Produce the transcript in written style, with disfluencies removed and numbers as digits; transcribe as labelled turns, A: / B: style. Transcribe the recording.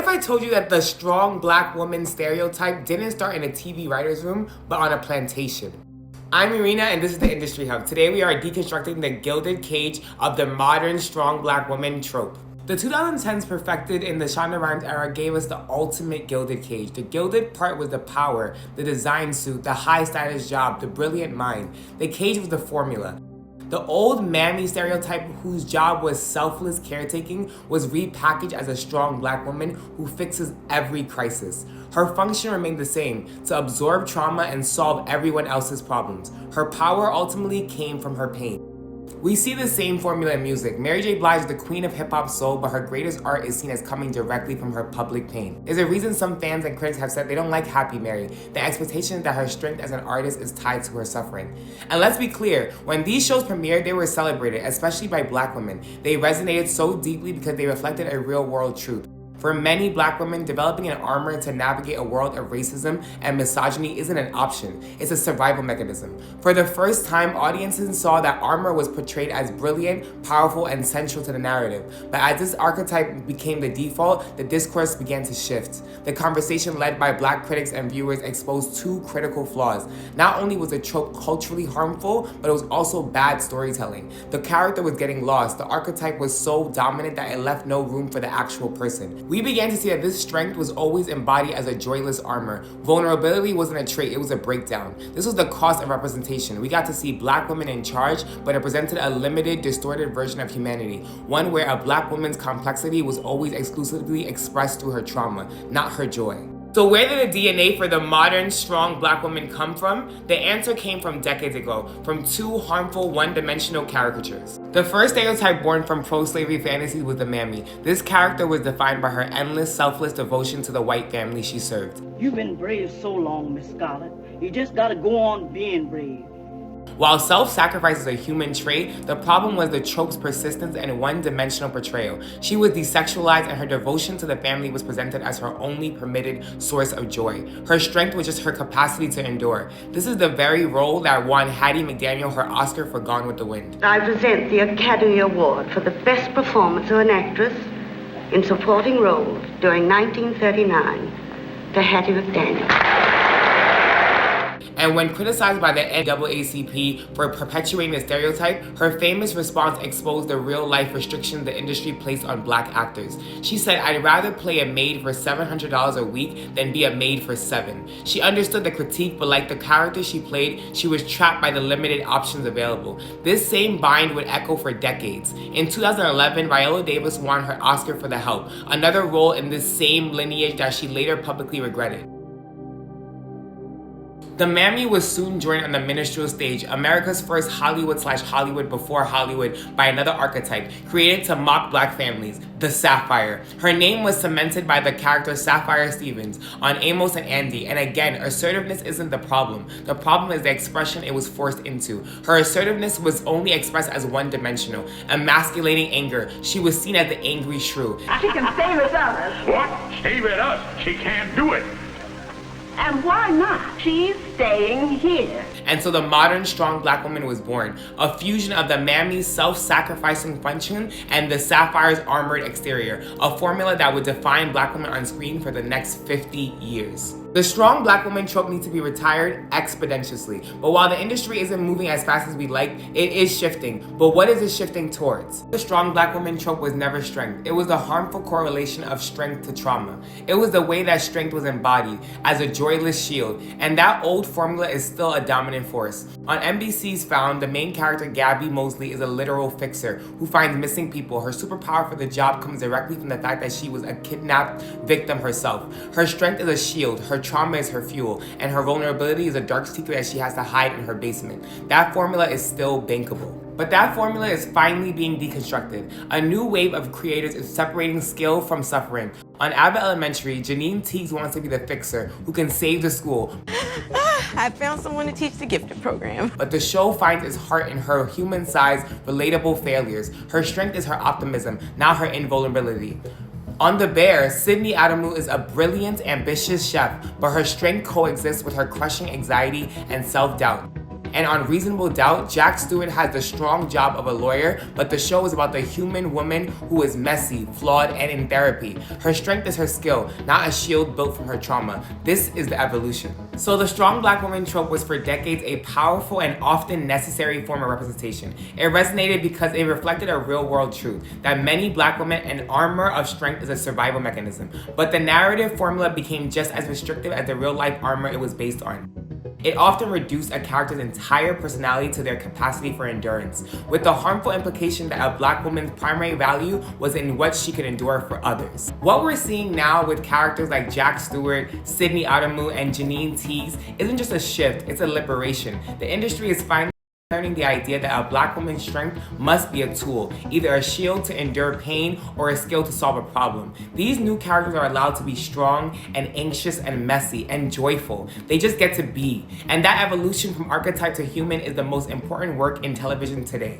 A: I told you that the strong black woman stereotype didn't start in a TV writer's room, but on a plantation? I'm Erina, and this is the Industry Hub. Today we are deconstructing the gilded cage of the modern strong black woman trope. The 2010s perfected in the Shonda Rhimes era gave us the ultimate gilded cage. The gilded part was the power, the design suit, the high status job, the brilliant mind. The cage was the formula. The old Mammy stereotype, whose job was selfless caretaking, was repackaged as a strong black woman who fixes every crisis. Her function remained the same, to absorb trauma and solve everyone else's problems. Her power ultimately came from her pain. We see the same formula in music. Mary J. Blige is the queen of hip-hop soul, but her greatest art is seen as coming directly from her public pain. There's a reason some fans and critics have said they don't like Happy Mary. The expectation that her strength as an artist is tied to her suffering. And let's be clear, when these shows premiered, they were celebrated, especially by black women. They resonated so deeply because they reflected a real-world truth. For many black women, developing an armor to navigate a world of racism and misogyny isn't an option, it's a survival mechanism. For the first time, audiences saw that armor was portrayed as brilliant, powerful, and central to the narrative. But as this archetype became the default, the discourse began to shift. The conversation led by black critics and viewers exposed two critical flaws. Not only was the trope culturally harmful, but it was also bad storytelling. The character was getting lost. The archetype was so dominant that it left no room for the actual person. We began to see that this strength was always embodied as a joyless armor. Vulnerability wasn't a trait, it was a breakdown. This was the cost of representation. We got to see black women in charge, but it presented a limited, distorted version of humanity. One where a black woman's complexity was always exclusively expressed through her trauma, not her joy. So where did the DNA for the modern, strong black woman come from? The answer came from decades ago, from two harmful, one-dimensional caricatures. The first stereotype born from pro-slavery fantasies was the Mammy. This character was defined by her endless, selfless devotion to the white family she served.
B: You've been brave so long, Miss Scarlett. You just gotta go on being brave.
A: While self-sacrifice is a human trait, the problem was the trope's persistence and one-dimensional portrayal. She was desexualized and her devotion to the family was presented as her only permitted source of joy. Her strength was just her capacity to endure. This is the very role that won Hattie McDaniel her Oscar for Gone with the Wind.
C: I present the Academy Award for the best performance of an actress in supporting roles during 1939 to Hattie McDaniel.
A: And when criticized by the NAACP for perpetuating the stereotype, her famous response exposed the real-life restrictions the industry placed on black actors. She said, "I'd rather play a maid for $700 a week than be a maid for $7." She understood the critique, but like the character she played, she was trapped by the limited options available. This same bind would echo for decades. In 2011, Viola Davis won her Oscar for The Help, another role in this same lineage that she later publicly regretted. The Mammy was soon joined on the minstrel stage, America's first Hollywood/Hollywood before Hollywood, by another archetype, created to mock black families, the Sapphire. Her name was cemented by the character Sapphire Stevens on Amos and Andy, and again, assertiveness isn't the problem. The problem is the expression it was forced into. Her assertiveness was only expressed as one-dimensional, emasculating anger. She was seen as the angry shrew.
B: She can stay with us.
D: What? Stay with us? She can't do it.
B: And why not? She's staying here.
A: And so the modern strong black woman was born, a fusion of the Mammy's self-sacrificing function and the Sapphire's armored exterior, a formula that would define black women on screen for the next 50 years. The strong black woman trope needs to be retired expeditiously. But while the industry isn't moving as fast as we'd like, it is shifting. But what is it shifting towards? The strong black woman trope was never strength. It was the harmful correlation of strength to trauma. It was the way that strength was embodied as a joyless shield. And that old formula is still a dominant force. On NBC's Found, the main character Gabby Mosley is a literal fixer who finds missing people. Her superpower for the job comes directly from the fact that she was a kidnapped victim herself. Her strength is a shield. Her trauma is her fuel, and her vulnerability is a dark secret that she has to hide in her basement. That formula is still bankable. But that formula is finally being deconstructed. A new wave of creators is separating skill from suffering. On Abbott Elementary, Janine Teagues wants to be the fixer who can save the school.
E: I found someone to teach the gifted program.
A: But the show finds its heart in her human-sized, relatable failures. Her strength is her optimism, not her invulnerability. On The Bear, Sydney Adamu is a brilliant, ambitious chef, but her strength coexists with her crushing anxiety and self-doubt. And on Reasonable Doubt, Jack Stewart has the strong job of a lawyer, but the show is about the human woman who is messy, flawed, and in therapy. Her strength is her skill, not a shield built from her trauma. This is the evolution. So the strong black woman trope was for decades a powerful and often necessary form of representation. It resonated because it reflected a real-world truth, that many black women an armor of strength is a survival mechanism. But the narrative formula became just as restrictive as the real-life armor it was based on. It often reduced a character's entire personality to their capacity for endurance, with the harmful implication that a black woman's primary value was in what she could endure for others. What we're seeing now with characters like Jack Stewart, Sydney Adamu, and Janine Teagues isn't just a shift, it's a liberation. The industry is finally learning the idea that a black woman's strength must be a tool, either a shield to endure pain or a skill to solve a problem. These new characters are allowed to be strong and anxious and messy and joyful. They just get to be. And that evolution from archetype to human is the most important work in television today.